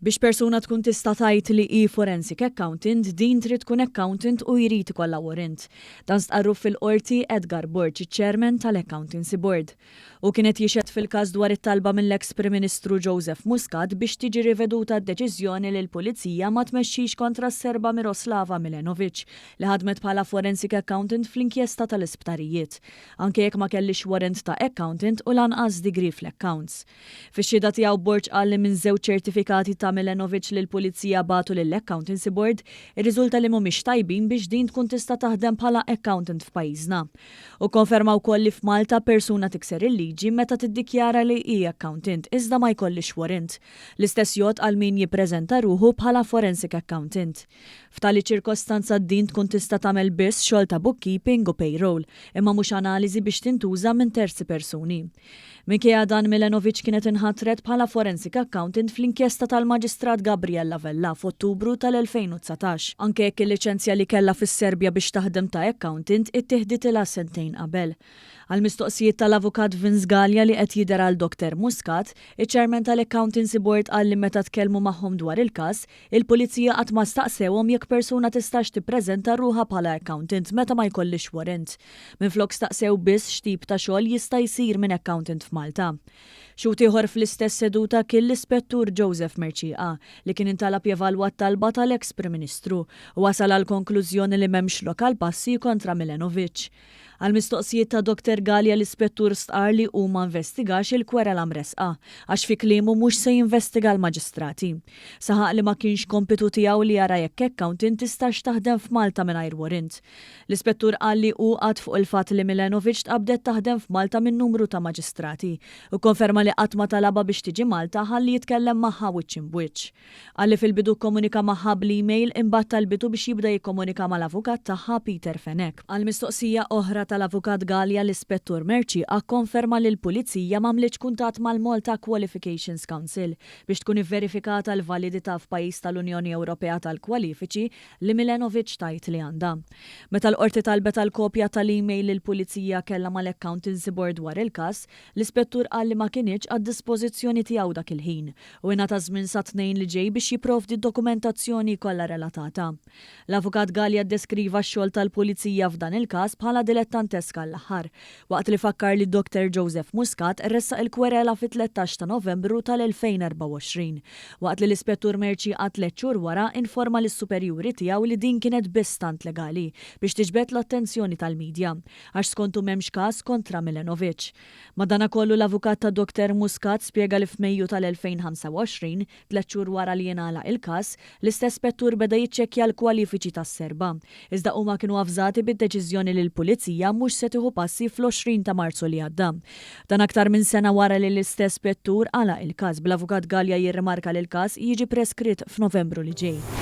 Biex persuna tkun tista' tgħid li hi forensic accountant, din trid tkun accountant u jrid ikollha warrant. Dan stqarru fil-qorti Edgar Borg, chairman tal-Accountancy Board. U kienet jixed fil-każ dwar it-talba mill-eks Prim Ministru Joseph Muscat biex tiġi riveduta d-deċiżjoni li l-Pulizija ma tmexxix kontra s-Serba Miroslava Milenovic li ħadmet bħala forensic accountant fl-inkjesta tal-isptarijiet, anke jekk ma kellix warrant ta' accountant u lanqas degree fl-accounts. Fix-xhieda tiegħu Borg qal li minn żewġ ċertifikati ta' Milenovic li l-Pulizija batu lill-Accountancy Board, ir-riżulta li mhumiex tajbin biex din tkun tista' taħdem bħala accountant f'pajjiżna. U konferma wkoll li f'Malta persuna tikser il-liġi meta tiddikjara li hi accountant iżda ma jkollix warrant. L-istess jgħod għal min jippreżenta ruħu bħala forensic accountant. F'tali ċirkostanza din tkun tista' tagħmel biss xogħol ta' bookkeeping u payroll, imma mhux analiżi biex tintuża minn terzi persuni. Minkejja dan Milenovic kienet inħatret bħala forensic accountant fl-inkjesta tal-Maġistrat Gabriella Vella f'Ottubru tal-2019. Anke jekk il-liċenzja li kellha fis-Serbja biex taħdem ta' accountant ittieħdet ilha sentejn qabel. Għal-mistoqsijiet tal-avukat Vince Gallia li qed jidher għal Dr. Muscat, iċ-Chairman tal-Accountancy Board qal li meta tkellmu magħhom dwar il-każ, il-Pulizija qatt ma staqsewhom jekk persuna tistax tippreżenta ruħha bħala accountant meta ma jkollix warrant. Minflok staqsew biss x'tip ta' xogħol jista' jsir minn accountant f'Malta. Xut ieħor fl-istess seduta kien l-Ispettur Joseph Merċieqa li kien intalab jevalwa t-talba tal-eks Prim Ministru u wasal għal konklużjoni li m'hemmx lokal passi kontra Milenovic. Għal-mistoqsijiet ta' Dr. Gallia l-Ispettur stqar li hu ma investigax il-kwerela mresqa għax fi kliemu mhux se jinvestiga l-maġistrati. Saħaq li ma kienx kompitu tiegħu li jara jekk accountant tistax taħdem f'Malta mingħajr warrant. L-Ispettur qal li hu qatt fuq il-fatt li Milenovic tqabdet taħdem f'Malta minn numru ta' maġistrati u konferma li qatt ma talaba biex tiġi Malta ħalli jitkellem magħha wiċċ imwiċċ. Qal li fil-bidu komunika magħha bl-email imbagħad talbitu biex jibda jikkomunika mal-avukat tagħha Peter Fenek. Għal-mistoqsija oħra tal-avukat Gallia l-Ispettur Merċieqa konferma li l-Pulizija m'għamlitx kuntatt mal-Malta Qualifications Council biex tkun ivverifikata l-validità f'pajjiż tal-Unjoni Ewropea tal-kwalifiċi li Milenovic tajt li għandha. Meta l-qorti talbet tal-kopja tal-email li l-Pulizija kellha mal-Accountancy Board dwar il-każ, l-Ispettur qal li ma kienx għad-dispożizzjoni tiegħu dak il-ħin u ingħata żmien sa tnejn li ġej biex jipprovdi d-dokumentazzjoni kollha relatata. L-avukat Gallia ddeskriva x-xogħol tal-Pulizija f'dan il-każ bħala dilettanteska l-aħħar, waqt li fakkar li Dr. Joseph Muscat ressaq il-kwerela fit-13 ta' Novembru tal-2024, waqt li l-Ispettur Merċieqa 3 xhur wara informa lis-superjuri tiegħu li din kienet biss stant legali biex tiġbed l-attenzjoni tal-medja għax skontu m'hemmx każ kontra Milenovic. Madankollu l-avukat ta' Dr. Muscat spjega li f'Mejju tal-2025, 3 xhur wara li jingħalaq il-każ, l-istess spettur beda jiċċekkja l-kwalifiċi tas-Serba. Iżda huma kienu avżati bid-deċiżjoni li l-Pulizija mhux se tieħu passi fl-20 ta' Marzu li għadda. Dan aktar minn sena wara li l-istess spettur għalaq il-każ bl-avukat Gallia jirrimarka li l-każ jiġi preskritt f'Novembru li ġej.